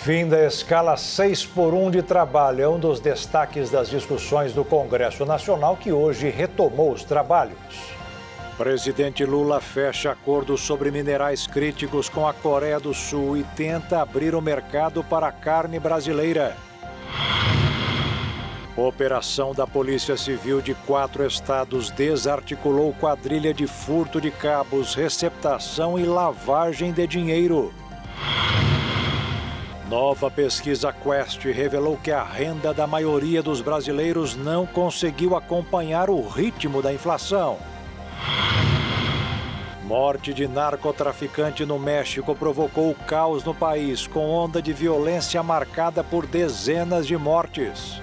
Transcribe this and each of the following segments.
Fim da escala 6x1 de trabalho é um dos destaques das discussões do Congresso Nacional, que hoje retomou os trabalhos. Presidente Lula fecha acordo sobre minerais críticos com a Coreia do Sul e tenta abrir o mercado para a carne brasileira. Operação da Polícia Civil de 4 estados desarticulou quadrilha de furto de cabos, receptação e lavagem de dinheiro. Nova pesquisa Quest revelou que a renda da maioria dos brasileiros não conseguiu acompanhar o ritmo da inflação. Morte de narcotraficante no México provocou caos no país, com onda de violência marcada por dezenas de mortes.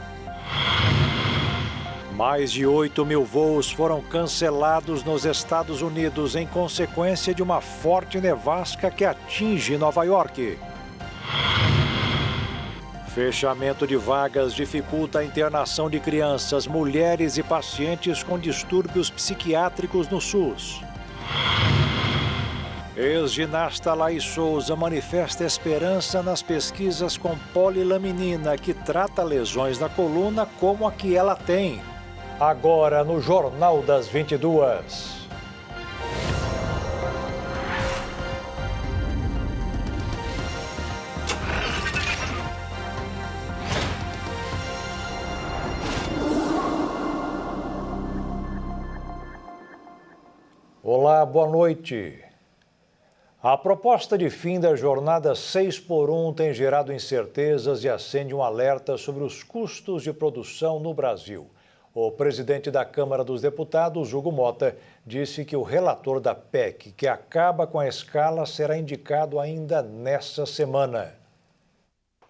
Mais de 8.000 voos foram cancelados nos Estados Unidos em consequência de uma forte nevasca que atinge Nova York. Fechamento de vagas dificulta a internação de crianças, mulheres e pacientes com distúrbios psiquiátricos no SUS. Ex-ginasta Laís Souza manifesta esperança nas pesquisas com polilaminina, que trata lesões na coluna como a que ela tem. Agora no Jornal das 22. Olá, boa noite. A proposta de fim da jornada 6x1 tem gerado incertezas e acende um alerta sobre os custos de produção no Brasil. O presidente da Câmara dos Deputados, Hugo Motta, disse que o relator da PEC, que acaba com a escala, será indicado ainda nesta semana.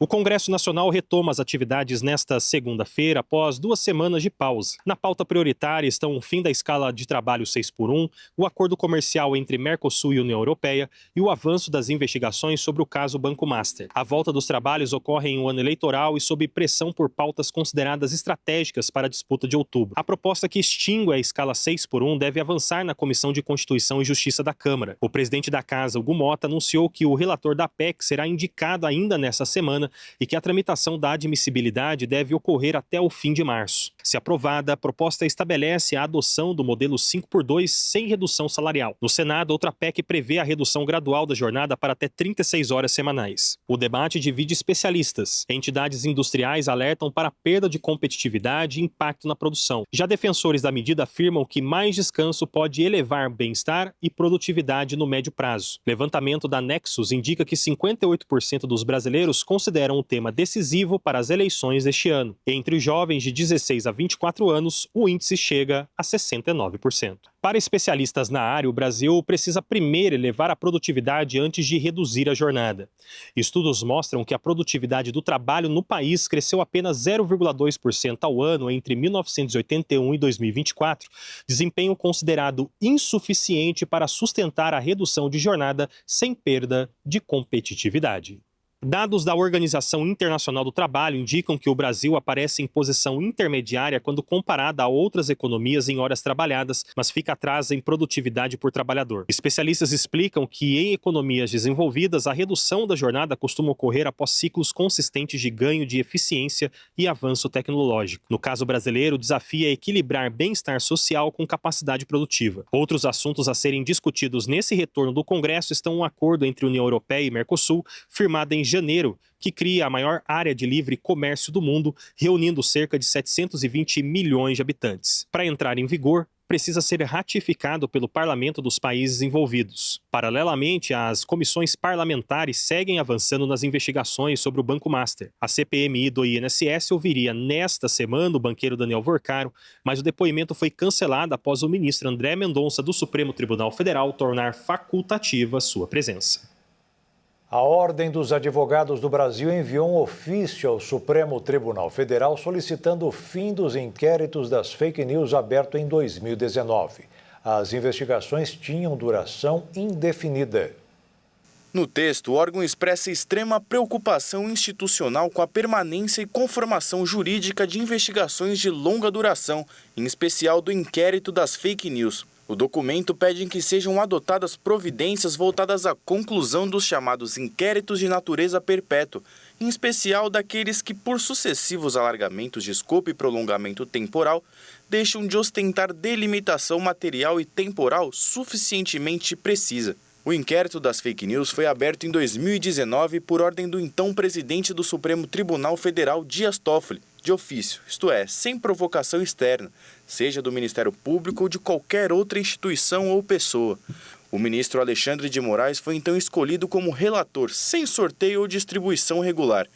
O Congresso Nacional retoma as atividades nesta segunda-feira, após 2 semanas de pausa. Na pauta prioritária estão o fim da escala de trabalho 6x1, o acordo comercial entre Mercosul e União Europeia e o avanço das investigações sobre o caso Banco Master. A volta dos trabalhos ocorre em um ano eleitoral e sob pressão por pautas consideradas estratégicas para a disputa de outubro. A proposta que extingue a escala 6x1 deve avançar na Comissão de Constituição e Justiça da Câmara. O presidente da Casa, Hugo Motta, anunciou que o relator da PEC será indicado ainda nesta semana e que a tramitação da admissibilidade deve ocorrer até o fim de março. Se aprovada, a proposta estabelece a adoção do modelo 5x2 sem redução salarial. No Senado, outra PEC prevê a redução gradual da jornada para até 36 horas semanais. O debate divide especialistas. Entidades industriais alertam para a perda de competitividade e impacto na produção. Já defensores da medida afirmam que mais descanso pode elevar bem-estar e produtividade no médio prazo. Levantamento da Nexus indica que 58% dos brasileiros consideram um tema decisivo para as eleições deste ano. Entre os jovens de 16 a 24 anos, o índice chega a 69%. Para especialistas na área, o Brasil precisa primeiro elevar a produtividade antes de reduzir a jornada. Estudos mostram que a produtividade do trabalho no país cresceu apenas 0,2% ao ano entre 1981 e 2024, desempenho considerado insuficiente para sustentar a redução de jornada sem perda de competitividade. Dados da Organização Internacional do Trabalho indicam que o Brasil aparece em posição intermediária quando comparada a outras economias em horas trabalhadas, mas fica atrás em produtividade por trabalhador. Especialistas explicam que em economias desenvolvidas, a redução da jornada costuma ocorrer após ciclos consistentes de ganho de eficiência e avanço tecnológico. No caso brasileiro, o desafio é equilibrar bem-estar social com capacidade produtiva. Outros assuntos a serem discutidos nesse retorno do Congresso estão um acordo entre União Europeia e Mercosul, firmado em janeiro, que cria a maior área de livre comércio do mundo, reunindo cerca de 720 milhões de habitantes. Para entrar em vigor, precisa ser ratificado pelo parlamento dos países envolvidos. Paralelamente, as comissões parlamentares seguem avançando nas investigações sobre o Banco Master. A CPMI do INSS ouviria nesta semana o banqueiro Daniel Vorcaro, mas o depoimento foi cancelado após o ministro André Mendonça do Supremo Tribunal Federal tornar facultativa sua presença. A Ordem dos Advogados do Brasil enviou um ofício ao Supremo Tribunal Federal solicitando o fim dos inquéritos das fake news aberto em 2019. As investigações tinham duração indefinida. No texto, o órgão expressa extrema preocupação institucional com a permanência e conformação jurídica de investigações de longa duração, em especial do inquérito das fake news. O documento pede que sejam adotadas providências voltadas à conclusão dos chamados inquéritos de natureza perpétua, em especial daqueles que, por sucessivos alargamentos de escopo e prolongamento temporal, deixam de ostentar delimitação material e temporal suficientemente precisa. O inquérito das fake news foi aberto em 2019 por ordem do então presidente do Supremo Tribunal Federal, Dias Toffoli, de ofício, isto é, sem provocação externa, seja do Ministério Público ou de qualquer outra instituição ou pessoa. O ministro Alexandre de Moraes foi então escolhido como relator, sem sorteio ou distribuição regular.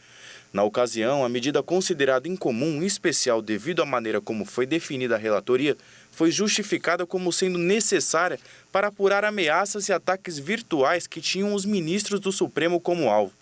Na ocasião, a medida considerada incomum e especial devido à maneira como foi definida a relatoria, foi justificada como sendo necessária para apurar ameaças e ataques virtuais que tinham os ministros do Supremo como alvo.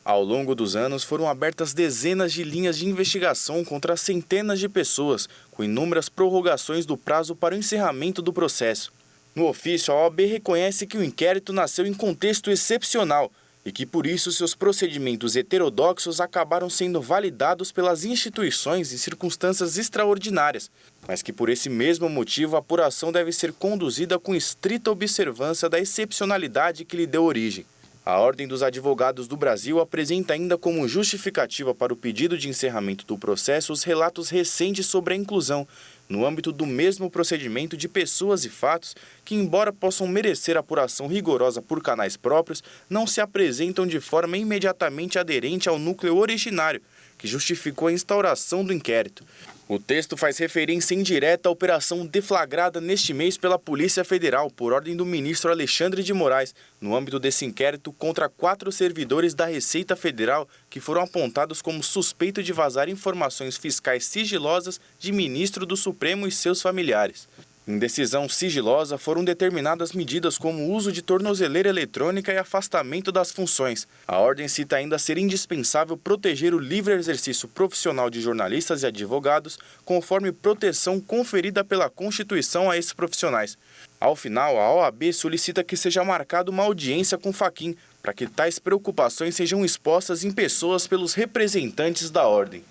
Ao longo dos anos, foram abertas dezenas de linhas de investigação contra centenas de pessoas, com inúmeras prorrogações do prazo para o encerramento do processo. No ofício, a OAB reconhece que o inquérito nasceu em contexto excepcional e que, por isso, seus procedimentos heterodoxos acabaram sendo validados pelas instituições em circunstâncias extraordinárias, mas que, por esse mesmo motivo, a apuração deve ser conduzida com estrita observância da excepcionalidade que lhe deu origem. A Ordem dos Advogados do Brasil apresenta ainda como justificativa para o pedido de encerramento do processo os relatos recentes sobre a inclusão, no âmbito do mesmo procedimento, de pessoas e fatos que, embora possam merecer apuração rigorosa por canais próprios, não se apresentam de forma imediatamente aderente ao núcleo originário, que justificou a instauração do inquérito. O texto faz referência indireta à operação deflagrada neste mês pela Polícia Federal, por ordem do ministro Alexandre de Moraes, no âmbito desse inquérito contra 4 servidores da Receita Federal que foram apontados como suspeitos de vazar informações fiscais sigilosas de ministro do Supremo e seus familiares. Em decisão sigilosa, foram determinadas medidas como o uso de tornozeleira eletrônica e afastamento das funções. A ordem cita ainda ser indispensável proteger o livre exercício profissional de jornalistas e advogados, conforme proteção conferida pela Constituição a esses profissionais. Ao final, a OAB solicita que seja marcada uma audiência com Fachin, para que tais preocupações sejam expostas em pessoas pelos representantes da ordem.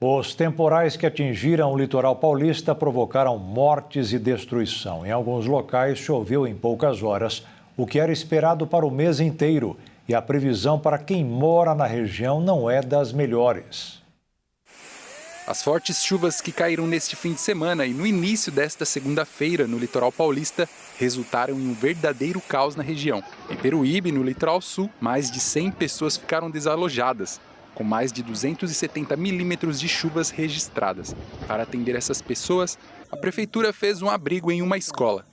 Os temporais que atingiram o litoral paulista provocaram mortes e destruição. Em alguns locais, choveu em poucas horas, o que era esperado para o mês inteiro. E a previsão para quem mora na região não é das melhores. As fortes chuvas que caíram neste fim de semana e no início desta segunda-feira no litoral paulista resultaram em um verdadeiro caos na região. Em Peruíbe, no litoral sul, mais de 100 pessoas ficaram desalojadas, com mais de 270 milímetros de chuvas registradas. Para atender essas pessoas, a prefeitura fez um abrigo em uma escola.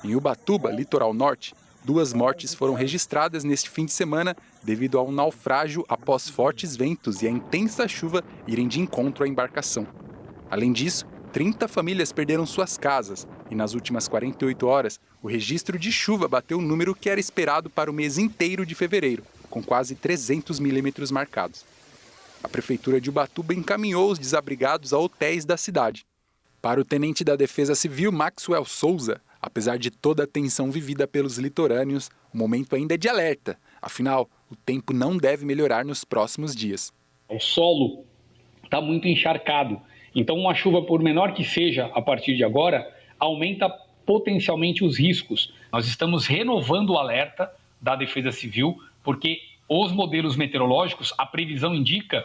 Em Ubatuba, litoral norte, 2 mortes foram registradas neste fim de semana devido a um naufrágio após fortes ventos e a intensa chuva irem de encontro à embarcação. Além disso, 30 famílias perderam suas casas e nas últimas 48 horas, o registro de chuva bateu o número que era esperado para o mês inteiro de fevereiro, com quase 300 milímetros marcados. A prefeitura de Ubatuba encaminhou os desabrigados a hotéis da cidade. Para o tenente da Defesa Civil, Maxwell Souza, apesar de toda a tensão vivida pelos litorâneos, o momento ainda é de alerta. Afinal, o tempo não deve melhorar nos próximos dias. O solo está muito encharcado, então uma chuva, por menor que seja, a partir de agora, aumenta potencialmente os riscos. Nós estamos renovando o alerta da Defesa Civil, porque os modelos meteorológicos, a previsão indica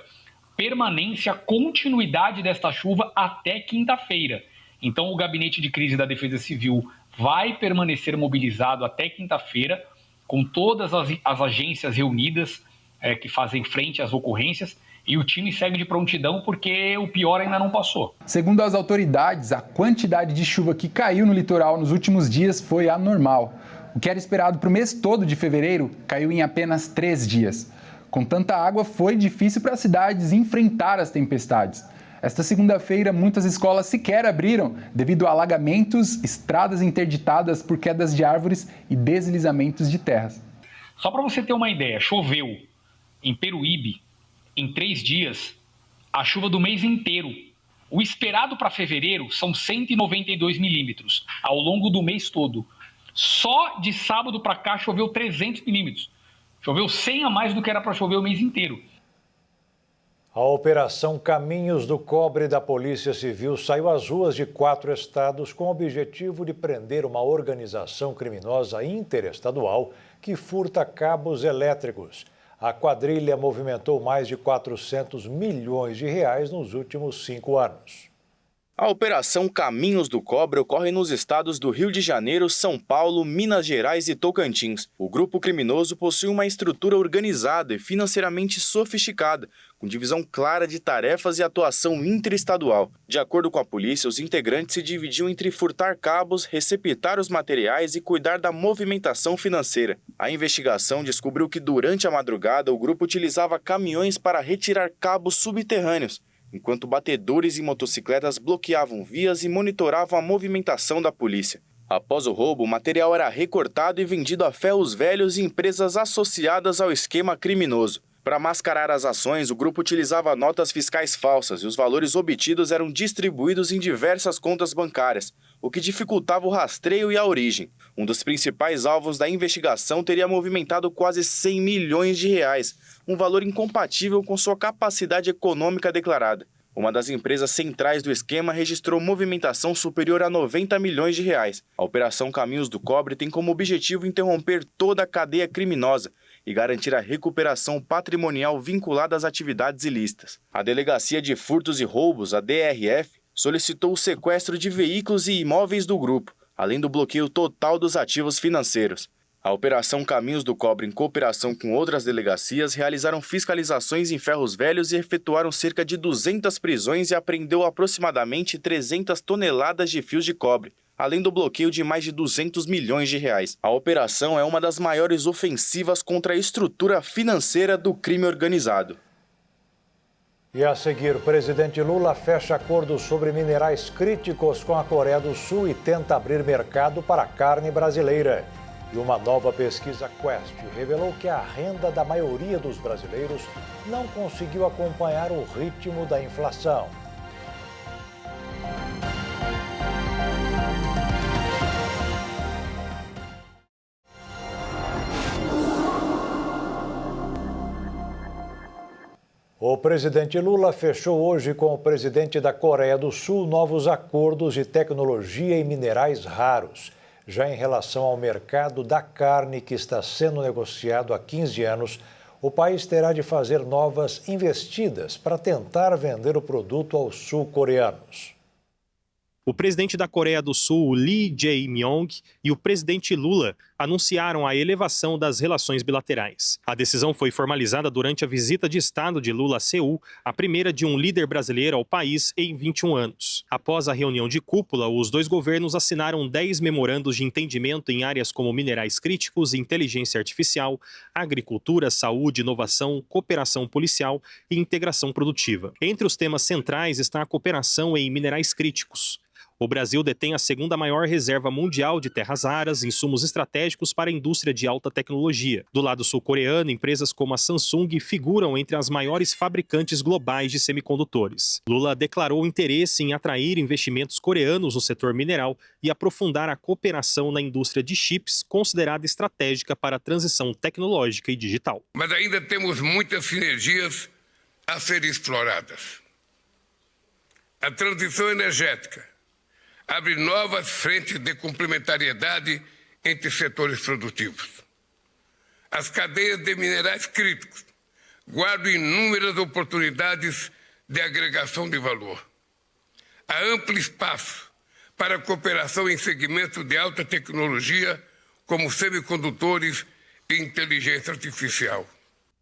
permanência, continuidade desta chuva até quinta-feira. Então, o Gabinete de Crise da Defesa Civil vai permanecer mobilizado até quinta-feira, com todas as agências reunidas que fazem frente às ocorrências, e o time segue de prontidão porque o pior ainda não passou. Segundo as autoridades, a quantidade de chuva que caiu no litoral nos últimos dias foi anormal. O que era esperado para o mês todo de fevereiro caiu em apenas 3 dias. Com tanta água, foi difícil para as cidades enfrentar as tempestades. Esta segunda-feira, muitas escolas sequer abriram devido a alagamentos, estradas interditadas por quedas de árvores e deslizamentos de terras. Só para você ter uma ideia, choveu em Peruíbe, em 3 dias, a chuva do mês inteiro. O esperado para fevereiro são 192 milímetros ao longo do mês todo. Só de sábado para cá choveu 300 milímetros. Choveu 100 a mais do que era para chover o mês inteiro. A Operação Caminhos do Cobre da Polícia Civil saiu às ruas de 4 estados com o objetivo de prender uma organização criminosa interestadual que furta cabos elétricos. A quadrilha movimentou mais de 400 milhões de reais nos últimos 5 anos. A Operação Caminhos do Cobre ocorre nos estados do Rio de Janeiro, São Paulo, Minas Gerais e Tocantins. O grupo criminoso possui uma estrutura organizada e financeiramente sofisticada, com divisão clara de tarefas e atuação interestadual. De acordo com a polícia, os integrantes se dividiam entre furtar cabos, receptar os materiais e cuidar da movimentação financeira. A investigação descobriu que durante a madrugada o grupo utilizava caminhões para retirar cabos subterrâneos, enquanto batedores e motocicletas bloqueavam vias e monitoravam a movimentação da polícia. Após o roubo, o material era recortado e vendido a ferros velhos e empresas associadas ao esquema criminoso. Para mascarar as ações, o grupo utilizava notas fiscais falsas e os valores obtidos eram distribuídos em diversas contas bancárias, o que dificultava o rastreio e a origem. Um dos principais alvos da investigação teria movimentado quase 100 milhões de reais, um valor incompatível com sua capacidade econômica declarada. Uma das empresas centrais do esquema registrou movimentação superior a 90 milhões de reais. A Operação Caminhos do Cobre tem como objetivo interromper toda a cadeia criminosa e garantir a recuperação patrimonial vinculada às atividades ilícitas. A Delegacia de Furtos e Roubos, a DRF, solicitou o sequestro de veículos e imóveis do grupo, além do bloqueio total dos ativos financeiros. A Operação Caminhos do Cobre, em cooperação com outras delegacias, realizaram fiscalizações em ferros velhos e efetuaram cerca de 200 prisões e apreendeu aproximadamente 300 toneladas de fios de cobre, além do bloqueio de mais de 200 milhões de reais. A operação é uma das maiores ofensivas contra a estrutura financeira do crime organizado. E a seguir, o presidente Lula fecha acordo sobre minerais críticos com a Coreia do Sul e tenta abrir mercado para a carne brasileira. E uma nova pesquisa Quest revelou que a renda da maioria dos brasileiros não conseguiu acompanhar o ritmo da inflação. O presidente Lula fechou hoje com o presidente da Coreia do Sul novos acordos de tecnologia e minerais raros. Já em relação ao mercado da carne que está sendo negociado há 15 anos, o país terá de fazer novas investidas para tentar vender o produto aos sul-coreanos. O presidente da Coreia do Sul, Lee Jae-myung, e o presidente Lula anunciaram a elevação das relações bilaterais. A decisão foi formalizada durante a visita de Estado de Lula a Seul, a primeira de um líder brasileiro ao país em 21 anos. Após a reunião de cúpula, os dois governos assinaram 10 memorandos de entendimento em áreas como minerais críticos, inteligência artificial, agricultura, saúde, inovação, cooperação policial e integração produtiva. Entre os temas centrais está a cooperação em minerais críticos. O Brasil detém a segunda maior reserva mundial de terras raras, insumos estratégicos para a indústria de alta tecnologia. Do lado sul-coreano, empresas como a Samsung figuram entre as maiores fabricantes globais de semicondutores. Lula declarou interesse em atrair investimentos coreanos no setor mineral e aprofundar a cooperação na indústria de chips, considerada estratégica para a transição tecnológica e digital. Mas ainda temos muitas sinergias a serem exploradas. A transição energética abre novas frentes de complementariedade entre setores produtivos. As cadeias de minerais críticos guardam inúmeras oportunidades de agregação de valor. Há amplo espaço para a cooperação em segmentos de alta tecnologia, como semicondutores e inteligência artificial.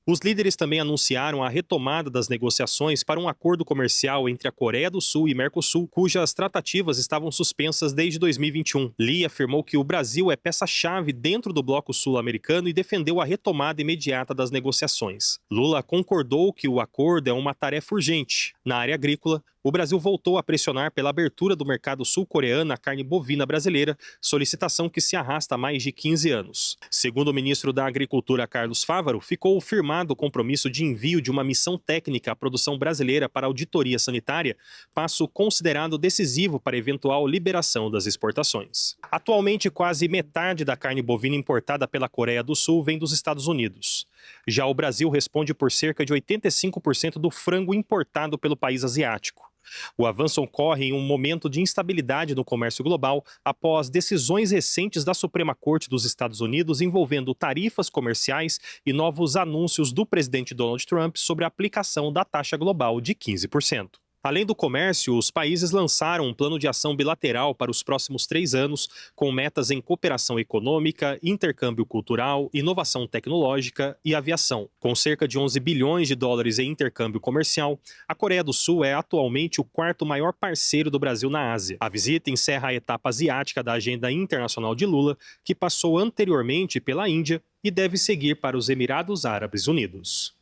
Os líderes também anunciaram a retomada das negociações para um acordo comercial entre a Coreia do Sul e Mercosul, cujas tratativas estavam suspensas desde 2021. Lee afirmou que o Brasil é peça-chave dentro do bloco sul-americano e defendeu a retomada imediata das negociações. Lula concordou que o acordo é uma tarefa urgente. Na área agrícola, o Brasil voltou a pressionar pela abertura do mercado sul-coreano à carne bovina brasileira, solicitação que se arrasta há mais de 15 anos. Segundo o ministro da Agricultura, Carlos Fávaro, ficou firmado renovado compromisso de envio de uma missão técnica à produção brasileira para auditoria sanitária, passo considerado decisivo para a eventual liberação das exportações. Atualmente, quase metade da carne bovina importada pela Coreia do Sul vem dos Estados Unidos. Já o Brasil responde por cerca de 85% do frango importado pelo país asiático. O avanço ocorre em um momento de instabilidade no comércio global após decisões recentes da Suprema Corte dos Estados Unidos envolvendo tarifas comerciais e novos anúncios do presidente Donald Trump sobre a aplicação da taxa global de 15%. Além do comércio, os países lançaram um plano de ação bilateral para os próximos 3 anos, com metas em cooperação econômica, intercâmbio cultural, inovação tecnológica e aviação. Com cerca de 11 bilhões de dólares em intercâmbio comercial, a Coreia do Sul é atualmente o 4º maior parceiro do Brasil na Ásia. A visita encerra a etapa asiática da agenda internacional de Lula, que passou anteriormente pela Índia e deve seguir para os Emirados Árabes Unidos.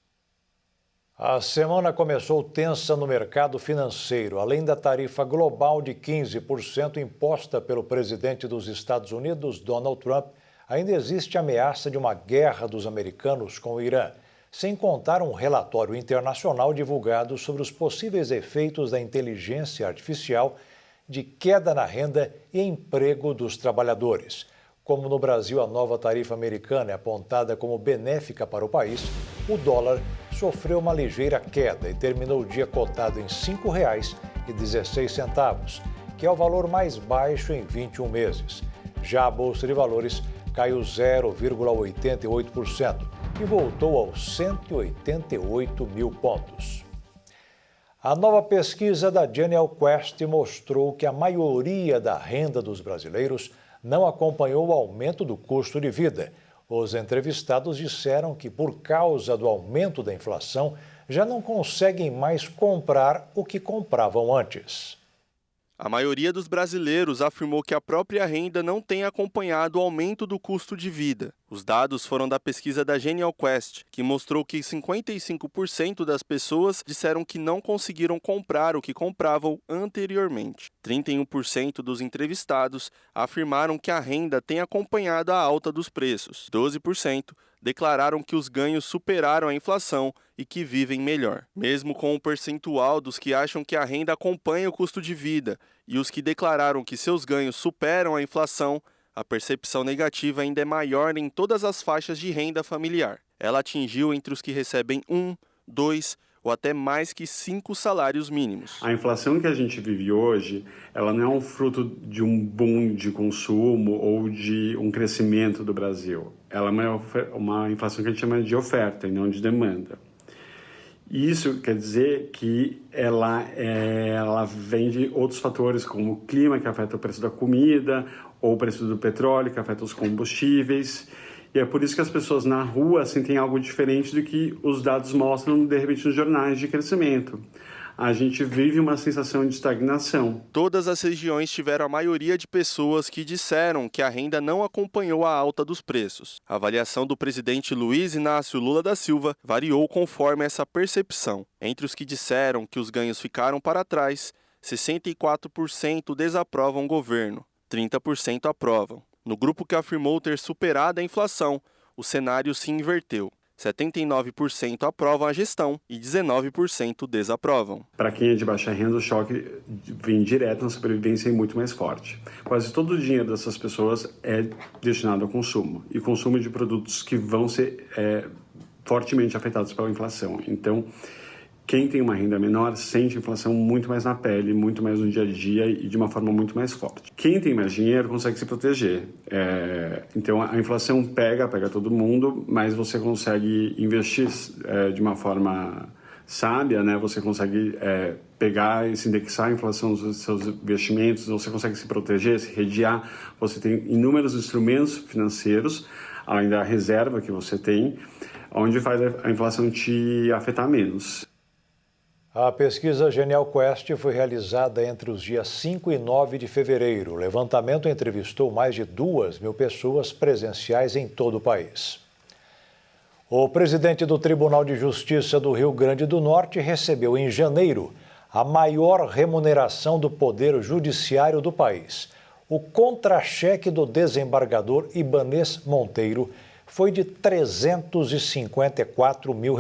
A semana começou tensa no mercado financeiro. Além da tarifa global de 15% imposta pelo presidente dos Estados Unidos, Donald Trump, ainda existe a ameaça de uma guerra dos americanos com o Irã, sem contar um relatório internacional divulgado sobre os possíveis efeitos da inteligência artificial de queda na renda e emprego dos trabalhadores. Como no Brasil a nova tarifa americana é apontada como benéfica para o país, o dólar sofreu uma ligeira queda e terminou o dia cotado em R$ 5,16, que é o valor mais baixo em 21 meses. Já a Bolsa de Valores caiu 0,88% e voltou aos 188 mil pontos. A nova pesquisa da Genial Quest mostrou que a maioria da renda dos brasileiros não acompanhou o aumento do custo de vida. Os entrevistados disseram que, por causa do aumento da inflação, já não conseguem mais comprar o que compravam antes. A maioria dos brasileiros afirmou que a própria renda não tem acompanhado o aumento do custo de vida. Os dados foram da pesquisa da Genial Quest, que mostrou que 55% das pessoas disseram que não conseguiram comprar o que compravam anteriormente. 31% dos entrevistados afirmaram que a renda tem acompanhado a alta dos preços. 12% declararam que os ganhos superaram a inflação e que vivem melhor. Mesmo com o percentual dos que acham que a renda acompanha o custo de vida e os que declararam que seus ganhos superam a inflação, a percepção negativa ainda é maior em todas as faixas de renda familiar. Ela atingiu entre os que recebem 1, 2 ou até mais que 5 salários mínimos. A inflação que a gente vive hoje, ela não é um fruto de um boom de consumo ou de um crescimento do Brasil. Ela é uma inflação que a gente chama de oferta e não de demanda. Isso quer dizer que ela vem de outros fatores, como o clima, que afeta o preço da comida, ou o preço do petróleo, que afeta os combustíveis. E é por isso que as pessoas na rua sentem algo diferente do que os dados mostram, de repente, nos jornais de crescimento. A gente vive uma sensação de estagnação. Todas as regiões tiveram a maioria de pessoas que disseram que a renda não acompanhou a alta dos preços. A avaliação do presidente Luiz Inácio Lula da Silva variou conforme essa percepção. Entre os que disseram que os ganhos ficaram para trás, 64% desaprovam o governo, 30% aprovam. No grupo que afirmou ter superado a inflação, o cenário se inverteu. 79% aprovam a gestão e 19% desaprovam. Para quem é de baixa renda, o choque vem direto na sobrevivência e muito mais forte. Quase todo o dinheiro dessas pessoas é destinado ao consumo, e consumo de produtos que vão ser fortemente afetados pela inflação. Então, quem tem uma renda menor sente a inflação muito mais na pele, muito mais no dia a dia e de uma forma muito mais forte. Quem tem mais dinheiro consegue se proteger. Então a inflação pega todo mundo, mas você consegue investir de uma forma sábia, né? Você consegue pegar e se indexar a inflação dos seus investimentos, você consegue se proteger, se redear. Você tem inúmeros instrumentos financeiros, além da reserva que você tem, onde faz a inflação te afetar menos. A pesquisa Genial Quest foi realizada entre os dias 5 e 9 de fevereiro. O levantamento entrevistou mais de 2.000 pessoas presenciais em todo o país. O presidente do Tribunal de Justiça do Rio Grande do Norte recebeu em janeiro a maior remuneração do Poder Judiciário do país. O contra-cheque do desembargador Ibanez Monteiro foi de R$ 354 mil,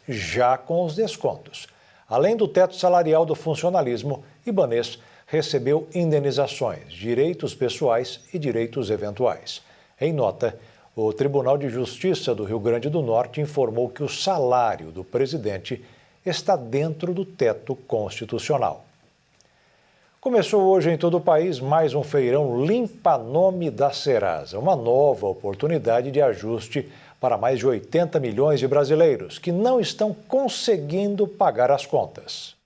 já com os descontos. Além do teto salarial do funcionalismo, Ibanez recebeu indenizações, direitos pessoais e direitos eventuais. Em nota, o Tribunal de Justiça do Rio Grande do Norte informou que o salário do presidente está dentro do teto constitucional. Começou hoje em todo o país mais um feirão Limpa Nome da Serasa, uma nova oportunidade de ajuste para mais de 80 milhões de brasileiros que não estão conseguindo pagar as contas.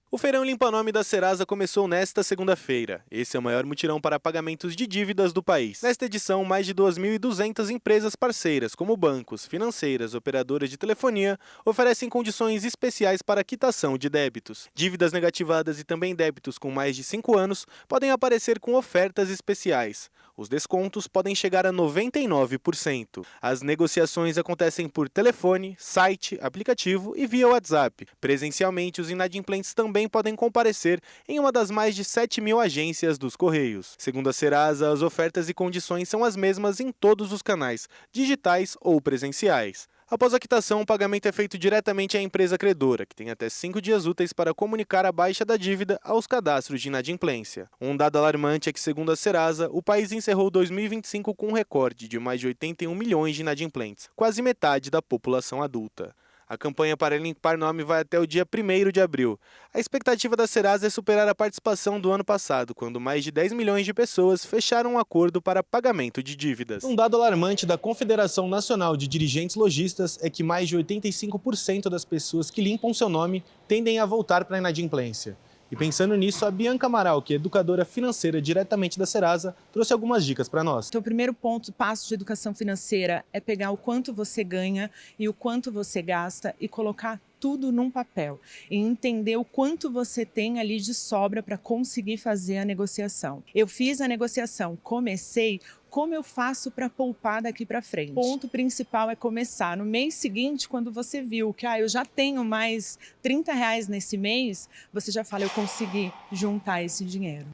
O Feirão Limpa Nome da Serasa começou nesta segunda-feira. Esse é o maior mutirão para pagamentos de dívidas do país. Nesta edição, mais de 2.200 empresas parceiras, como bancos, financeiras, operadoras de telefonia, oferecem condições especiais para a quitação de débitos. Dívidas negativadas e também débitos com mais de 5 anos podem aparecer com ofertas especiais. Os descontos podem chegar a 99%. As negociações acontecem por telefone, site, aplicativo e via WhatsApp. Presencialmente, os inadimplentes também podem comparecer em uma das mais de 7.000 agências dos Correios. Segundo a Serasa, as ofertas e condições são as mesmas em todos os canais, digitais ou presenciais. Após a quitação, o pagamento é feito diretamente à empresa credora, que tem até 5 dias úteis para comunicar a baixa da dívida aos cadastros de inadimplência. Um dado alarmante é que, segundo a Serasa, o país encerrou 2025 com um recorde de mais de 81 milhões de inadimplentes, quase metade da população adulta. A campanha para limpar nome vai até o dia 1º de abril. A expectativa da Serasa é superar a participação do ano passado, quando mais de 10 milhões de pessoas fecharam um acordo para pagamento de dívidas. Um dado alarmante da Confederação Nacional de Dirigentes Lojistas é que mais de 85% das pessoas que limpam seu nome tendem a voltar para a inadimplência. E pensando nisso, a Bianca Amaral, que é educadora financeira diretamente da Serasa, trouxe algumas dicas para nós. Então, o primeiro passo de educação financeira é pegar o quanto você ganha e o quanto você gasta e colocar tudo num papel e entender o quanto você tem ali de sobra para conseguir fazer a negociação. Eu fiz a negociação, comecei, como eu faço para poupar daqui para frente? O ponto principal é começar. No mês seguinte, quando você viu que eu já tenho mais R$30 nesse mês, você já fala, eu consegui juntar esse dinheiro.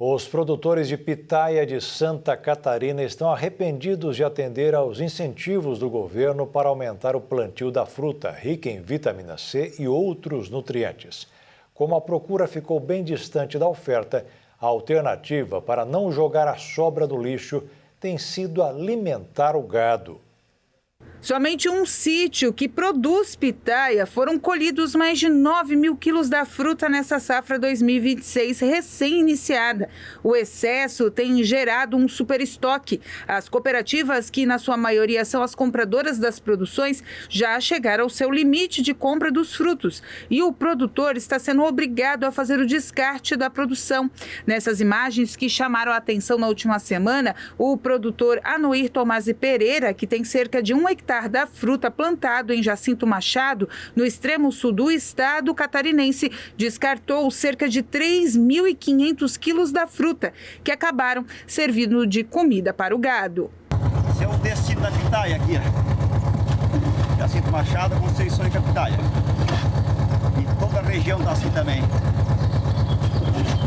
Os produtores de pitaia de Santa Catarina estão arrependidos de atender aos incentivos do governo para aumentar o plantio da fruta, rica em vitamina C e outros nutrientes. Como a procura ficou bem distante da oferta, a alternativa para não jogar a sobra no lixo tem sido alimentar o gado. Somente um sítio que produz pitaia foram colhidos mais de 9 mil quilos da fruta nessa safra 2026 recém-iniciada. O excesso tem gerado um superestoque. As cooperativas, que na sua maioria são as compradoras das produções, já chegaram ao seu limite de compra dos frutos. E o produtor está sendo obrigado a fazer o descarte da produção. Nessas imagens que chamaram a atenção na última semana, o produtor Anoir Tomasi Pereira, que tem cerca de 1 hectare da fruta plantado em Jacinto Machado, no extremo sul do estado catarinense, descartou cerca de 3.500 quilos da fruta, que acabaram servindo de comida para o gado. Esse é o destino da pitaia aqui, ó. Jacinto Machado, Conceição e Capitaia. E toda a região está assim também.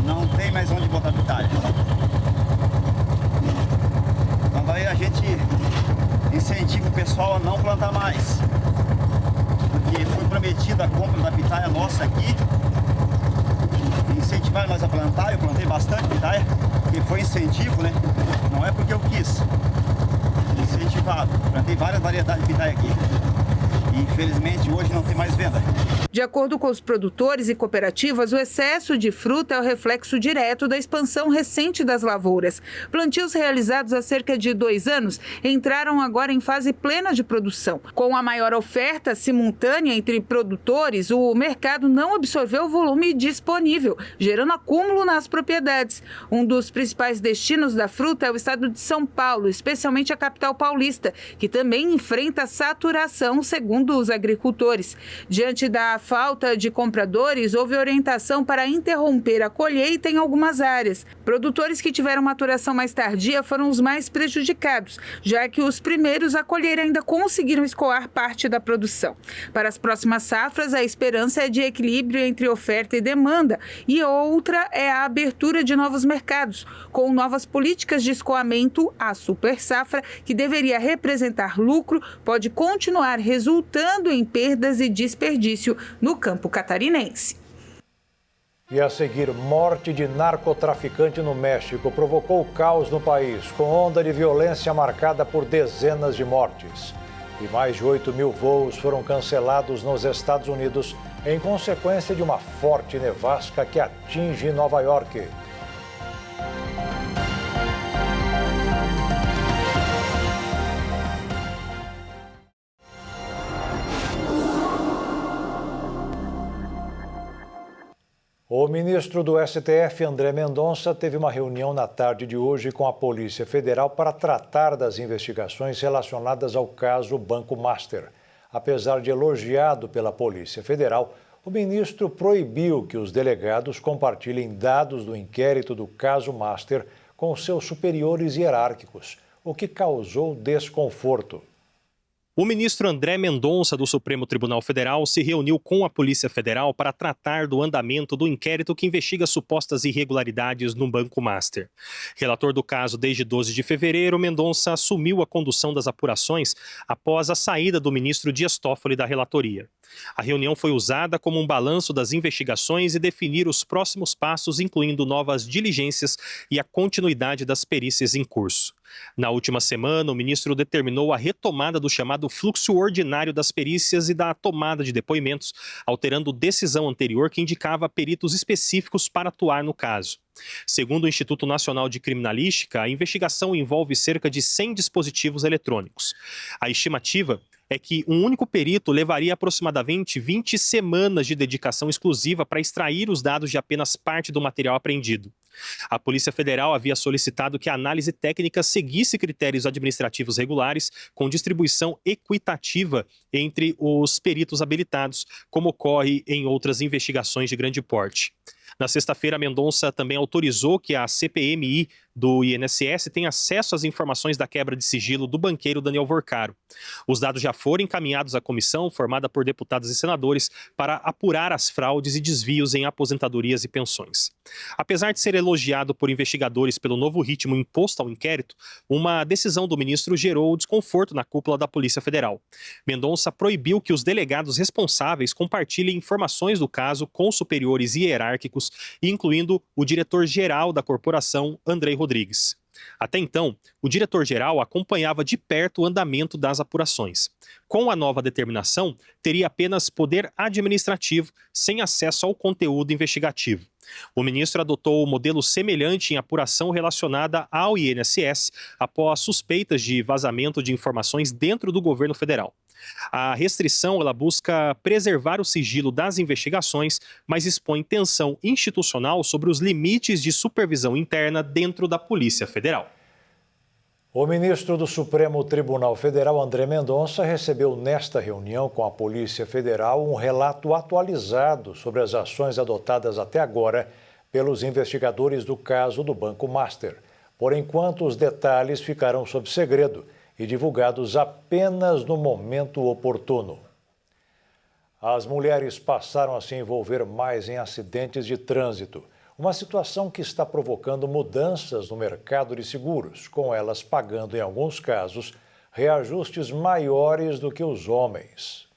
Não tem mais onde botar pitaia. Então daí a gente incentiva o pessoal a não plantar mais, porque foi prometida a compra da pitaia nossa aqui, incentivar nós a plantar. Eu plantei bastante pitaia, porque foi incentivo, né? Não é porque eu quis, incentivado. Plantei várias variedades de pitaia aqui. E, infelizmente, hoje não tem mais venda. De acordo com os produtores e cooperativas, o excesso de fruta é o reflexo direto da expansão recente das lavouras. Plantios realizados há cerca de 2 anos entraram agora em fase plena de produção. Com a maior oferta simultânea entre produtores, o mercado não absorveu o volume disponível, gerando acúmulo nas propriedades. Um dos principais destinos da fruta é o estado de São Paulo, especialmente a capital paulista, que também enfrenta saturação, segundo produção dos agricultores. Diante da falta de compradores, houve orientação para interromper a colheita em algumas áreas. Produtores que tiveram maturação mais tardia foram os mais prejudicados, já que os primeiros a colher ainda conseguiram escoar parte da produção. Para as próximas safras, a esperança é de equilíbrio entre oferta e demanda, e outra é a abertura de novos mercados. Com novas políticas de escoamento, a super safra, que deveria representar lucro, pode continuar resultando em perdas e desperdício no campo catarinense. E a seguir, morte de narcotraficante no México provocou caos no país, com onda de violência marcada por dezenas de mortes. E mais de 8.000 voos foram cancelados nos Estados Unidos em consequência de uma forte nevasca que atinge Nova York. O ministro do STF, André Mendonça, teve uma reunião na tarde de hoje com a Polícia Federal para tratar das investigações relacionadas ao caso Banco Master. Apesar de elogiado pela Polícia Federal, o ministro proibiu que os delegados compartilhem dados do inquérito do caso Master com seus superiores hierárquicos, o que causou desconforto. O ministro André Mendonça, do Supremo Tribunal Federal, se reuniu com a Polícia Federal para tratar do andamento do inquérito que investiga supostas irregularidades no Banco Master. Relator do caso desde 12 de fevereiro, Mendonça assumiu a condução das apurações após a saída do ministro Dias Toffoli da relatoria. A reunião foi usada como um balanço das investigações e definir os próximos passos, incluindo novas diligências e a continuidade das perícias em curso. Na última semana, o ministro determinou a retomada do chamado fluxo ordinário das perícias e da tomada de depoimentos, alterando decisão anterior que indicava peritos específicos para atuar no caso. Segundo o Instituto Nacional de Criminalística, a investigação envolve cerca de 100 dispositivos eletrônicos. A estimativa é que um único perito levaria aproximadamente 20 semanas de dedicação exclusiva para extrair os dados de apenas parte do material apreendido. A Polícia Federal havia solicitado que a análise técnica seguisse critérios administrativos regulares, com distribuição equitativa entre os peritos habilitados, como ocorre em outras investigações de grande porte. Na sexta-feira, Mendonça também autorizou que a CPMI do INSS tenha acesso às informações da quebra de sigilo do banqueiro Daniel Vorcaro. Os dados já foram encaminhados à comissão, formada por deputados e senadores, para apurar as fraudes e desvios em aposentadorias e pensões. Apesar de ser elogiado por investigadores pelo novo ritmo imposto ao inquérito, uma decisão do ministro gerou desconforto na cúpula da Polícia Federal. Mendonça proibiu que os delegados responsáveis compartilhem informações do caso com superiores hierárquicos, incluindo o diretor-geral da corporação, Andrei Rodrigues. Até então, o diretor-geral acompanhava de perto o andamento das apurações. Com a nova determinação, teria apenas poder administrativo, sem acesso ao conteúdo investigativo. O ministro adotou um modelo semelhante em apuração relacionada ao INSS após suspeitas de vazamento de informações dentro do governo federal. A restrição ela busca preservar o sigilo das investigações, mas expõe tensão institucional sobre os limites de supervisão interna dentro da Polícia Federal. O ministro do Supremo Tribunal Federal, André Mendonça, recebeu nesta reunião com a Polícia Federal um relato atualizado sobre as ações adotadas até agora pelos investigadores do caso do Banco Master. Por enquanto, os detalhes ficaram sob segredo e divulgados apenas no momento oportuno. As mulheres passaram a se envolver mais em acidentes de trânsito, uma situação que está provocando mudanças no mercado de seguros, com elas pagando, em alguns casos, reajustes maiores do que os homens.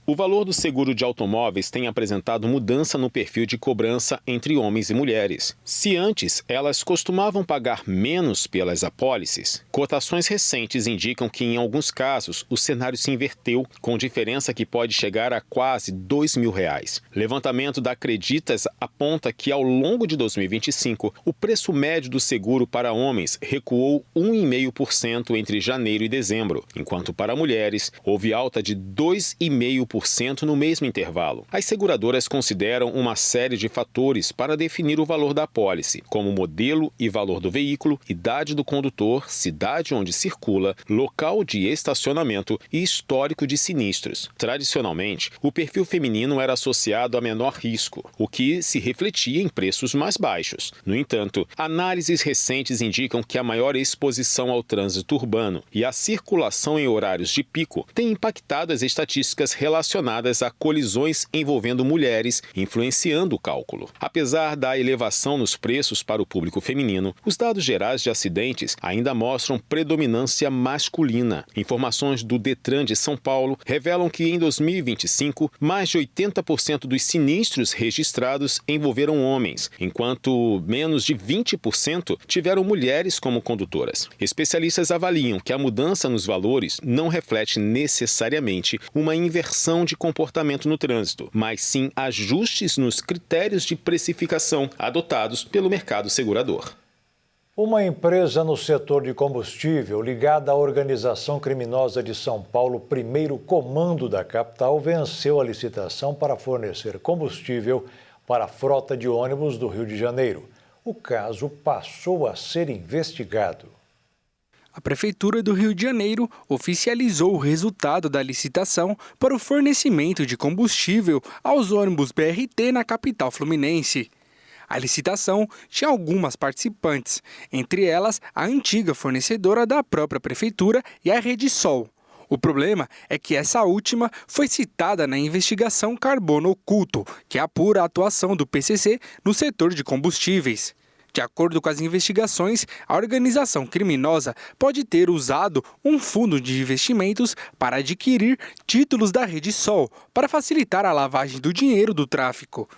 O valor do seguro de automóveis tem apresentado mudança no perfil de cobrança entre homens e mulheres. Se antes elas costumavam pagar menos pelas apólices, cotações recentes indicam que em alguns casos o cenário se inverteu, com diferença que pode chegar a quase R$2.000. Levantamento da Acreditas aponta que ao longo de 2025 o preço médio do seguro para homens recuou 1,5% entre janeiro e dezembro, enquanto para mulheres houve alta de 2,5% 1% no mesmo intervalo. As seguradoras consideram uma série de fatores para definir o valor da apólice, como modelo e valor do veículo, idade do condutor, cidade onde circula, local de estacionamento e histórico de sinistros. Tradicionalmente, o perfil feminino era associado a menor risco, o que se refletia em preços mais baixos. No entanto, análises recentes indicam que a maior exposição ao trânsito urbano e a circulação em horários de pico têm impactado as estatísticas relacionadas a colisões envolvendo mulheres, influenciando o cálculo. Apesar da elevação nos preços para o público feminino, os dados gerais de acidentes ainda mostram predominância masculina. Informações do Detran de São Paulo revelam que em 2025, mais de 80% dos sinistros registrados envolveram homens, enquanto menos de 20% tiveram mulheres como condutoras. Especialistas avaliam que a mudança nos valores não reflete necessariamente uma inversão de comportamento no trânsito, mas sim ajustes nos critérios de precificação adotados pelo mercado segurador. Uma empresa no setor de combustível ligada à organização criminosa de São Paulo, Primeiro Comando da capital, venceu a licitação para fornecer combustível para a frota de ônibus do Rio de Janeiro. O caso passou a ser investigado. A Prefeitura do Rio de Janeiro oficializou o resultado da licitação para o fornecimento de combustível aos ônibus BRT na capital fluminense. A licitação tinha algumas participantes, entre elas a antiga fornecedora da própria Prefeitura e a Rede Sol. O problema é que essa última foi citada na investigação Carbono Oculto, que apura a atuação do PCC no setor de combustíveis. De acordo com as investigações, a organização criminosa pode ter usado um fundo de investimentos para adquirir títulos da Rede Sol, para facilitar a lavagem do dinheiro do tráfico.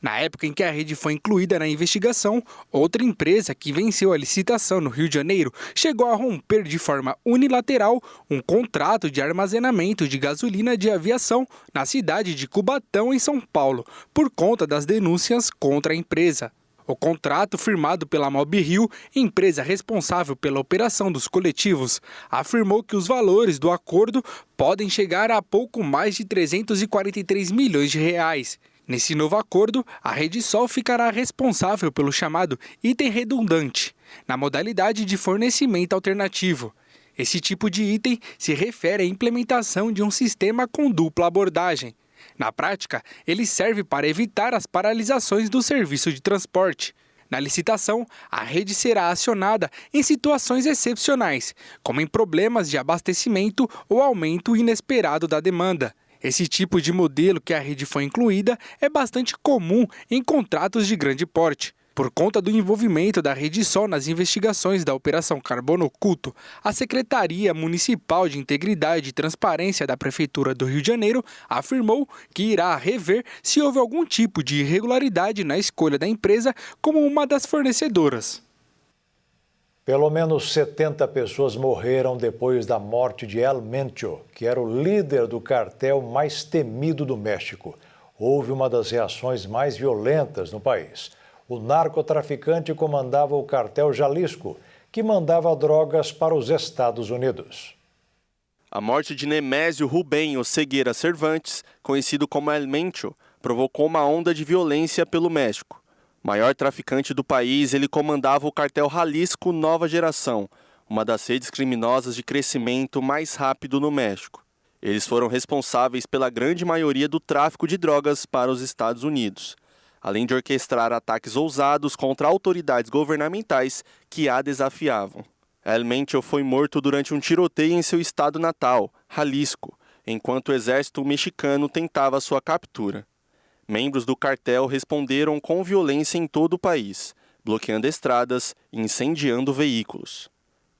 Na época em que a rede foi incluída na investigação, outra empresa que venceu a licitação no Rio de Janeiro chegou a romper de forma unilateral um contrato de armazenamento de gasolina de aviação na cidade de Cubatão, em São Paulo, por conta das denúncias contra a empresa. O contrato, firmado pela Mob Rio, empresa responsável pela operação dos coletivos, afirmou que os valores do acordo podem chegar a pouco mais de 343 milhões de reais. Nesse novo acordo, a Rede Sol ficará responsável pelo chamado item redundante, na modalidade de fornecimento alternativo. Esse tipo de item se refere à implementação de um sistema com dupla abordagem. Na prática, ele serve para evitar as paralisações do serviço de transporte. Na licitação, a rede será acionada em situações excepcionais, como em problemas de abastecimento ou aumento inesperado da demanda. Esse tipo de modelo que a rede foi incluída é bastante comum em contratos de grande porte. Por conta do envolvimento da Rede Sol nas investigações da Operação Carbono Oculto, a Secretaria Municipal de Integridade e Transparência da Prefeitura do Rio de Janeiro afirmou que irá rever se houve algum tipo de irregularidade na escolha da empresa como uma das fornecedoras. Pelo menos 70 pessoas morreram depois da morte de El Mencho, que era o líder do cartel mais temido do México. Houve uma das reações mais violentas no país. O narcotraficante comandava o cartel Jalisco, que mandava drogas para os Estados Unidos. A morte de Nemésio Rubem Oseguera Cervantes, conhecido como El Mencho, provocou uma onda de violência pelo México. Maior traficante do país, ele comandava o cartel Jalisco Nova Geração, uma das redes criminosas de crescimento mais rápido no México. Eles foram responsáveis pela grande maioria do tráfico de drogas para os Estados Unidos, além de orquestrar ataques ousados contra autoridades governamentais que a desafiavam. El Mencho foi morto durante um tiroteio em seu estado natal, Jalisco, enquanto o exército mexicano tentava sua captura. Membros do cartel responderam com violência em todo o país, bloqueando estradas e incendiando veículos.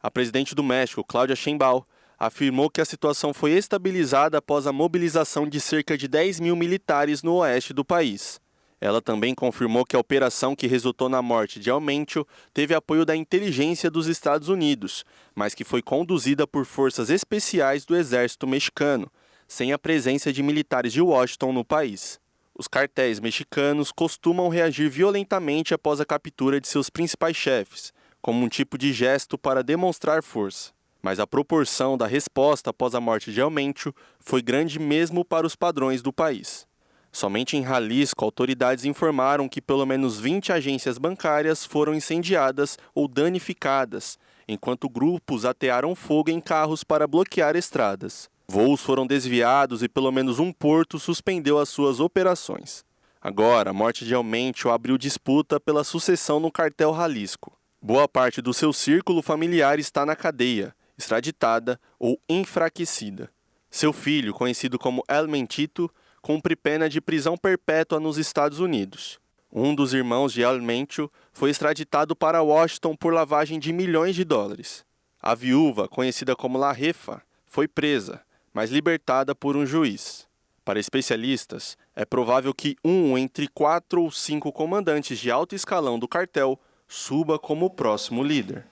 A presidente do México, Claudia Sheinbaum, afirmou que a situação foi estabilizada após a mobilização de cerca de 10 mil militares no oeste do país. Ela também confirmou que a operação que resultou na morte de El Mencho teve apoio da inteligência dos Estados Unidos, mas que foi conduzida por forças especiais do exército mexicano, sem a presença de militares de Washington no país. Os cartéis mexicanos costumam reagir violentamente após a captura de seus principais chefes, como um tipo de gesto para demonstrar força. mas a proporção da resposta após a morte de Elméncio foi grande mesmo para os padrões do país. Somente em Jalisco, autoridades informaram que pelo menos 20 agências bancárias foram incendiadas ou danificadas, enquanto grupos atearam fogo em carros para bloquear estradas. Voos foram desviados e pelo menos um porto suspendeu as suas operações. Agora, a morte de Elméncio abriu disputa pela sucessão no cartel Jalisco. Boa parte do seu círculo familiar está na cadeia, extraditada ou enfraquecida. Seu filho, conhecido como Elméncio, cumpre pena de prisão perpétua nos Estados Unidos. Um dos irmãos de Elméncio foi extraditado para Washington por lavagem de milhões de dólares. A viúva, conhecida como La Jefa, foi presa, mas libertada por um juiz. Para especialistas, é provável que um entre 4 ou 5 comandantes de alto escalão do cartel suba como o próximo líder.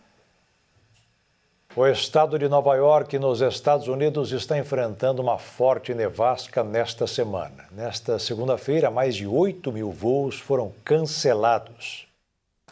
O estado de Nova York, nos Estados Unidos, está enfrentando uma forte nevasca nesta semana. Nesta segunda-feira, mais de 8.000 voos foram cancelados.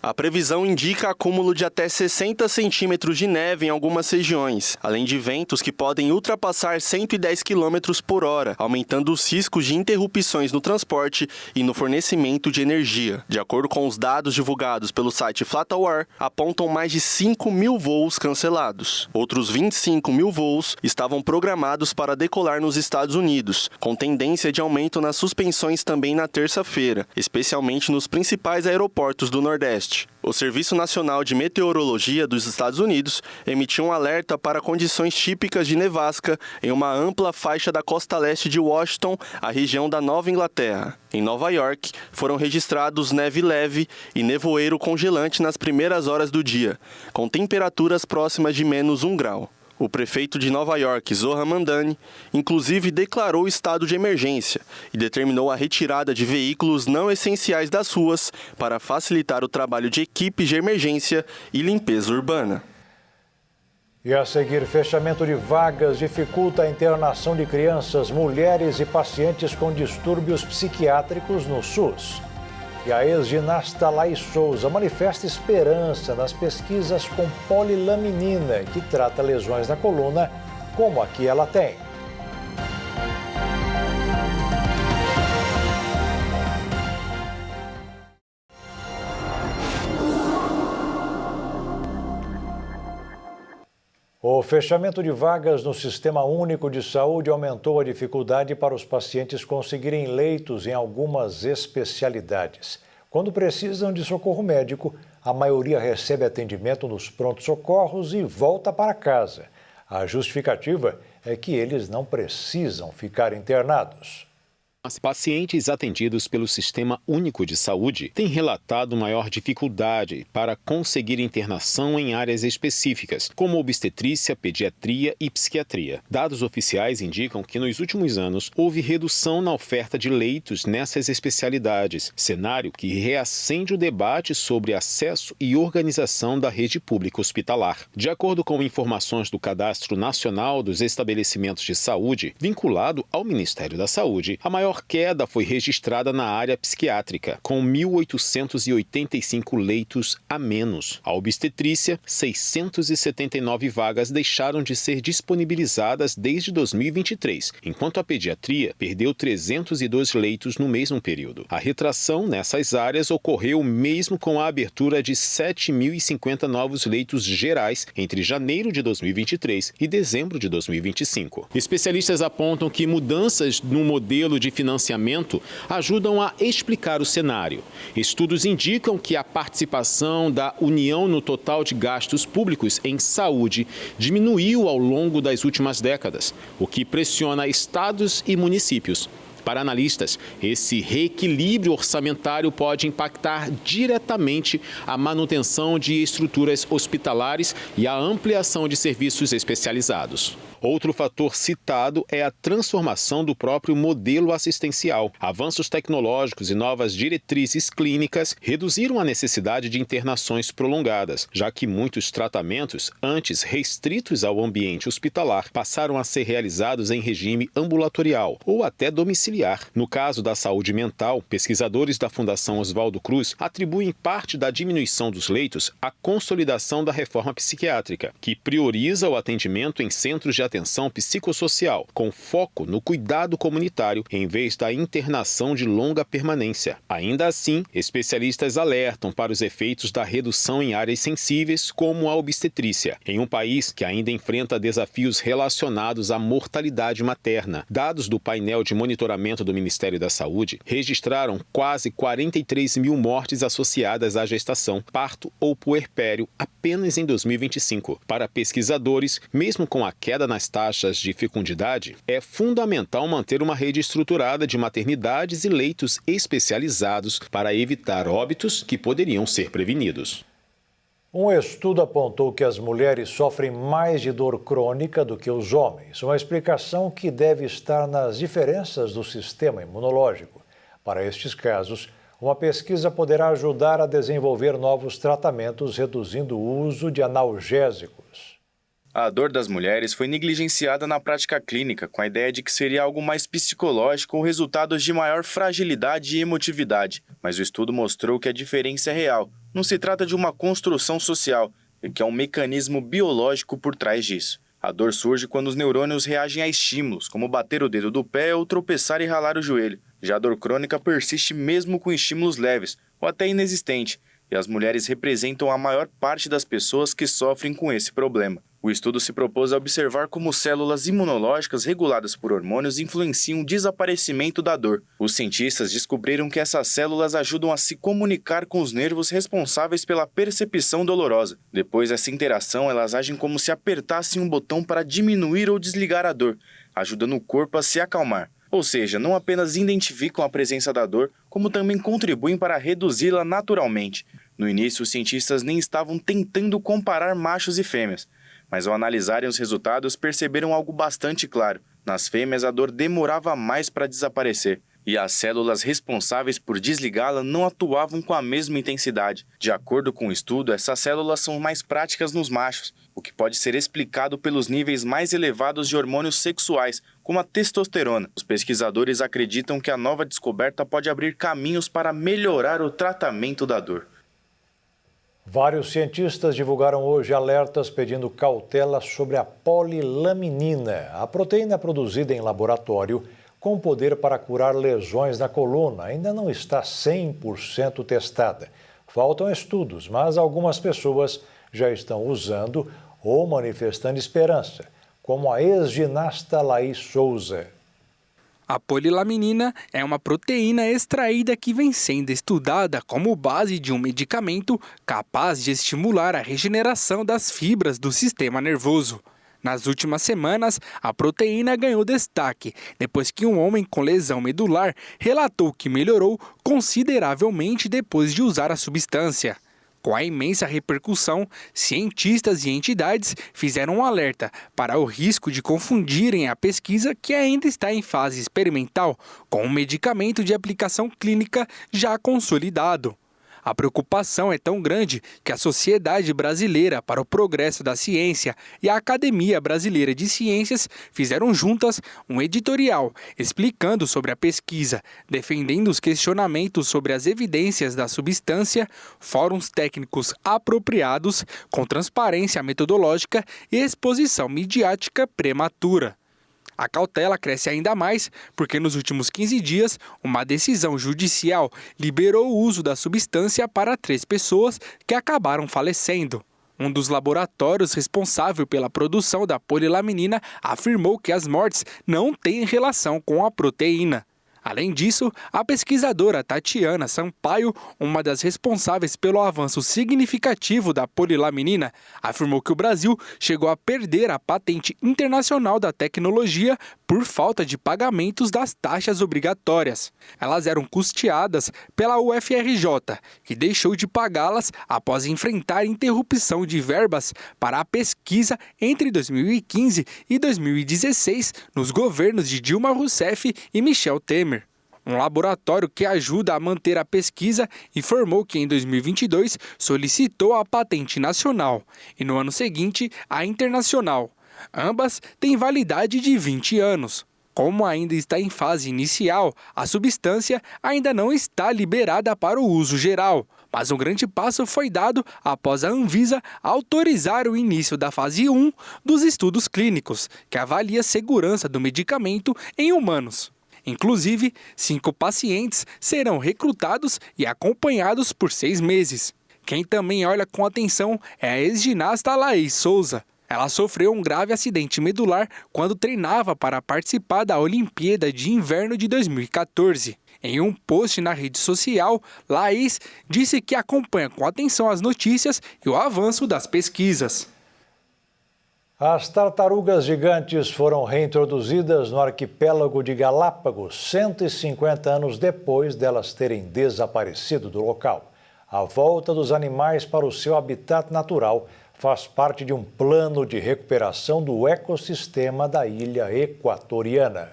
A previsão indica acúmulo de até 60 centímetros de neve em algumas regiões, além de ventos que podem ultrapassar 110 km por hora, aumentando os riscos de interrupções no transporte e no fornecimento de energia. De acordo com os dados divulgados pelo site FlightAware, apontam mais de 5.000 voos cancelados. Outros 25.000 voos estavam programados para decolar nos Estados Unidos, com tendência de aumento nas suspensões também na terça-feira, especialmente nos principais aeroportos do Nordeste. O Serviço Nacional de Meteorologia dos Estados Unidos emitiu um alerta para condições típicas de nevasca em uma ampla faixa da costa leste de Washington, a região da Nova Inglaterra. Em Nova York, foram registrados neve leve e nevoeiro congelante nas primeiras horas do dia, com temperaturas próximas de menos 1 grau. O prefeito de Nova York, Zohran Mamdani, inclusive declarou estado de emergência e determinou a retirada de veículos não essenciais das ruas para facilitar o trabalho de equipes de emergência e limpeza urbana. E a seguir, fechamento de vagas dificulta a internação de crianças, mulheres e pacientes com distúrbios psiquiátricos no SUS. E a ex-ginasta Laís Souza manifesta esperança nas pesquisas com polilaminina, que trata lesões na coluna, como a que ela tem. O fechamento de vagas no Sistema Único de Saúde aumentou a dificuldade para os pacientes conseguirem leitos em algumas especialidades. Quando precisam de socorro médico, a maioria recebe atendimento nos prontos-socorros e volta para casa. A justificativa é que eles não precisam ficar internados. Os pacientes atendidos pelo Sistema Único de Saúde têm relatado maior dificuldade para conseguir internação em áreas específicas, como obstetrícia, pediatria e psiquiatria. Dados oficiais indicam que nos últimos anos houve redução na oferta de leitos nessas especialidades, cenário que reacende o debate sobre acesso e organização da rede pública hospitalar. De acordo com informações do Cadastro Nacional dos Estabelecimentos de Saúde, vinculado ao Ministério da Saúde, a maior queda foi registrada na área psiquiátrica, com 1.885 leitos a menos. A obstetrícia, 679 vagas deixaram de ser disponibilizadas desde 2023, enquanto a pediatria perdeu 302 leitos no mesmo período. A retração nessas áreas ocorreu mesmo com a abertura de 7.050 novos leitos gerais entre janeiro de 2023 e dezembro de 2025. Especialistas apontam que mudanças no modelo de financiamento ajudam a explicar o cenário. Estudos indicam que a participação da União no total de gastos públicos em saúde diminuiu ao longo das últimas décadas, o que pressiona estados e municípios. Para analistas, esse reequilíbrio orçamentário pode impactar diretamente a manutenção de estruturas hospitalares e a ampliação de serviços especializados. Outro fator citado é a transformação do próprio modelo assistencial. Avanços tecnológicos e novas diretrizes clínicas reduziram a necessidade de internações prolongadas, já que muitos tratamentos, antes restritos ao ambiente hospitalar, passaram a ser realizados em regime ambulatorial ou até domiciliar. No caso da saúde mental, pesquisadores da Fundação Oswaldo Cruz atribuem parte da diminuição dos leitos à consolidação da reforma psiquiátrica, que prioriza o atendimento em centros de atenção psicossocial, com foco no cuidado comunitário em vez da internação de longa permanência. Ainda assim, especialistas alertam para os efeitos da redução em áreas sensíveis, como a obstetrícia, em um país que ainda enfrenta desafios relacionados à mortalidade materna. Dados do painel de monitoramento do Ministério da Saúde registraram quase 43 mil mortes associadas à gestação, parto ou puerpério apenas em 2025. Para pesquisadores, mesmo com a queda nas taxas de fecundidade, é fundamental manter uma rede estruturada de maternidades e leitos especializados para evitar óbitos que poderiam ser prevenidos. Um estudo apontou que as mulheres sofrem mais de dor crônica do que os homens, uma explicação que deve estar nas diferenças do sistema imunológico. Para estes casos, uma pesquisa poderá ajudar a desenvolver novos tratamentos, reduzindo o uso de analgésicos. A dor das mulheres foi negligenciada na prática clínica, com a ideia de que seria algo mais psicológico ou resultado de maior fragilidade e emotividade. Mas o estudo mostrou que a diferença é real. Não se trata de uma construção social, e que há um mecanismo biológico por trás disso. A dor surge quando os neurônios reagem a estímulos, como bater o dedo do pé ou tropeçar e ralar o joelho. Já a dor crônica persiste mesmo com estímulos leves, ou até inexistente, e as mulheres representam a maior parte das pessoas que sofrem com esse problema. O estudo se propôs a observar como células imunológicas reguladas por hormônios influenciam o desaparecimento da dor. Os cientistas descobriram que essas células ajudam a se comunicar com os nervos responsáveis pela percepção dolorosa. Depois dessa interação, elas agem como se apertassem um botão para diminuir ou desligar a dor, ajudando o corpo a se acalmar. Ou seja, não apenas identificam a presença da dor, como também contribuem para reduzi-la naturalmente. No início, os cientistas nem estavam tentando comparar machos e fêmeas, mas ao analisarem os resultados perceberam algo bastante claro. Nas fêmeas, a dor demorava mais para desaparecer, e as células responsáveis por desligá-la não atuavam com a mesma intensidade. De acordo com o estudo, essas células são mais práticas nos machos, o que pode ser explicado pelos níveis mais elevados de hormônios sexuais, como a testosterona. Os pesquisadores acreditam que a nova descoberta pode abrir caminhos para melhorar o tratamento da dor. Vários cientistas divulgaram hoje alertas pedindo cautela sobre a polilaminina, a proteína produzida em laboratório com poder para curar lesões na coluna. Ainda não está 100% testada. Faltam estudos, mas algumas pessoas já estão usando ou manifestando esperança, como a ex-ginasta Laís Souza. A polilaminina é uma proteína extraída que vem sendo estudada como base de um medicamento capaz de estimular a regeneração das fibras do sistema nervoso. Nas últimas semanas, a proteína ganhou destaque depois que um homem com lesão medular relatou que melhorou consideravelmente depois de usar a substância. Com a imensa repercussão, cientistas e entidades fizeram um alerta para o risco de confundirem a pesquisa, que ainda está em fase experimental, com um medicamento de aplicação clínica já consolidado. A preocupação é tão grande que a Sociedade Brasileira para o Progresso da Ciência e a Academia Brasileira de Ciências fizeram juntas um editorial explicando sobre a pesquisa, defendendo os questionamentos sobre as evidências da substância, fóruns técnicos apropriados, com transparência metodológica e exposição midiática prematura. A cautela cresce ainda mais porque nos últimos 15 dias, uma decisão judicial liberou o uso da substância para 3 pessoas que acabaram falecendo. Um dos laboratórios responsável pela produção da polilaminina afirmou que as mortes não têm relação com a proteína. Além disso, a pesquisadora Tatiana Sampaio, uma das responsáveis pelo avanço significativo da polilaminina, afirmou que o Brasil chegou a perder a patente internacional da tecnologia por falta de pagamentos das taxas obrigatórias. Elas eram custeadas pela UFRJ, que deixou de pagá-las após enfrentar interrupção de verbas para a pesquisa pesquisa entre 2015 e 2016 nos governos de Dilma Rousseff e Michel Temer. Um laboratório que ajuda a manter a pesquisa informou que em 2022 solicitou a patente nacional e no ano seguinte a internacional. Ambas têm validade de 20 anos. Como ainda está em fase inicial, a substância ainda não está liberada para o uso geral, mas um grande passo foi dado após a Anvisa autorizar o início da fase 1 dos estudos clínicos, que avalia a segurança do medicamento em humanos. Inclusive, 5 pacientes serão recrutados e acompanhados por 6 meses. Quem também olha com atenção é a ex-ginasta Laís Souza. Ela sofreu um grave acidente medular quando treinava para participar da Olimpíada de Inverno de 2014. Em um post na rede social, Laís disse que acompanha com atenção as notícias e o avanço das pesquisas. As tartarugas gigantes foram reintroduzidas no arquipélago de Galápagos 150 anos depois delas terem desaparecido do local. A volta dos animais para o seu habitat natural faz parte de um plano de recuperação do ecossistema da ilha equatoriana.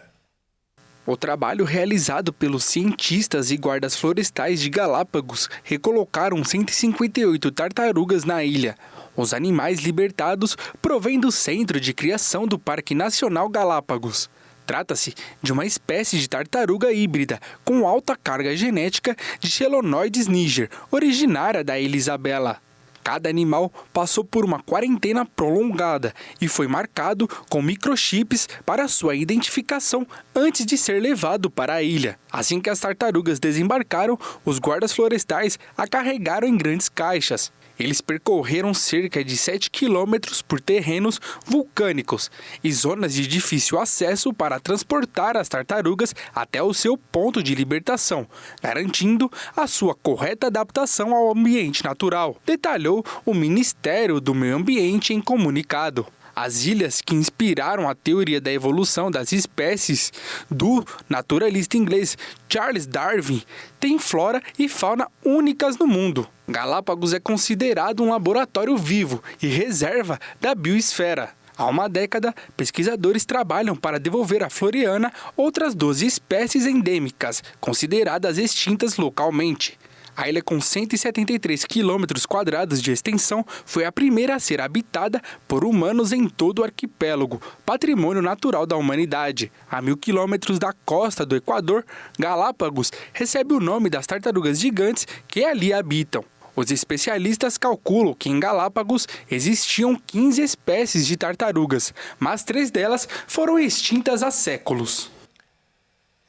O trabalho realizado pelos cientistas e guardas florestais de Galápagos recolocaram 158 tartarugas na ilha. Os animais libertados provêm do Centro de Criação do Parque Nacional Galápagos. Trata-se de uma espécie de tartaruga híbrida com alta carga genética de Chelonoides niger, originária da Ilha Isabela. Cada animal passou por uma quarentena prolongada e foi marcado com microchips para sua identificação antes de ser levado para a ilha. Assim que as tartarugas desembarcaram, os guardas florestais a carregaram em grandes caixas. Eles percorreram cerca de 7 quilômetros por terrenos vulcânicos e zonas de difícil acesso para transportar as tartarugas até o seu ponto de libertação, garantindo a sua correta adaptação ao ambiente natural, detalhou o Ministério do Meio Ambiente em comunicado. As ilhas que inspiraram a teoria da evolução das espécies do naturalista inglês Charles Darwin têm flora e fauna únicas no mundo. Galápagos é considerado um laboratório vivo e reserva da biosfera. Há uma década, pesquisadores trabalham para devolver à Floriana outras 12 espécies endêmicas, consideradas extintas localmente. A ilha, com 173 quilômetros quadrados de extensão, foi a primeira a ser habitada por humanos em todo o arquipélago, patrimônio natural da humanidade. A 1.000 quilômetros da costa do Equador, Galápagos recebe o nome das tartarugas gigantes que ali habitam. Os especialistas calculam que em Galápagos existiam 15 espécies de tartarugas, mas 3 delas foram extintas há séculos.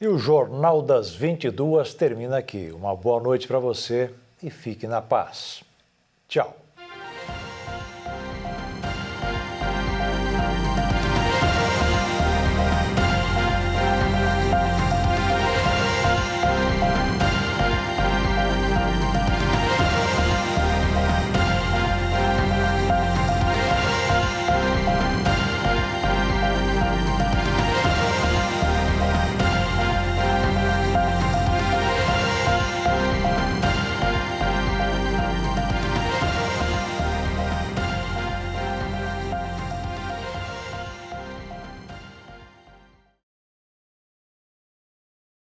E o Jornal das 22 termina aqui. Uma boa noite para você e fique na paz. Tchau.